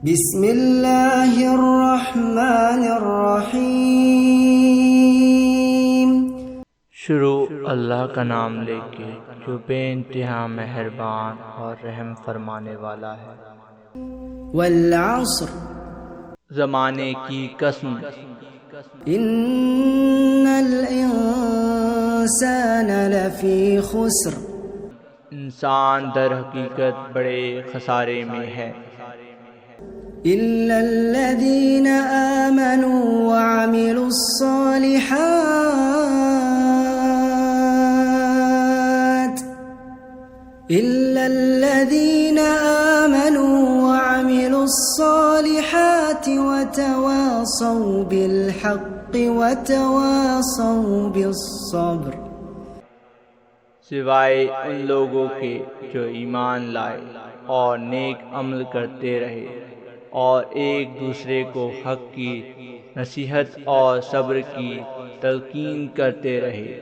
بسم اللہ الرحمن الرحیم۔ شروع اللہ کا نام لے کے جو بے انتہا مہربان اور رحم فرمانے والا ہے۔ والعصر، زمانے کی قسم۔ ان الانسان لفی خسر، انسان در حقیقت بڑے خسارے میں ہے، الا الذین آمنوا وعملوا الصالحات، الا الذین آمنوا وعملوا الصالحات وتواصوا بالحق وتواصوا بالصبر۔ سوائے ان لوگوں کے جو ایمان لائے اور نیک عمل کرتے رہے اور ایک دوسرے کو حق کی نصیحت اور صبر کی تلقین کرتے رہے۔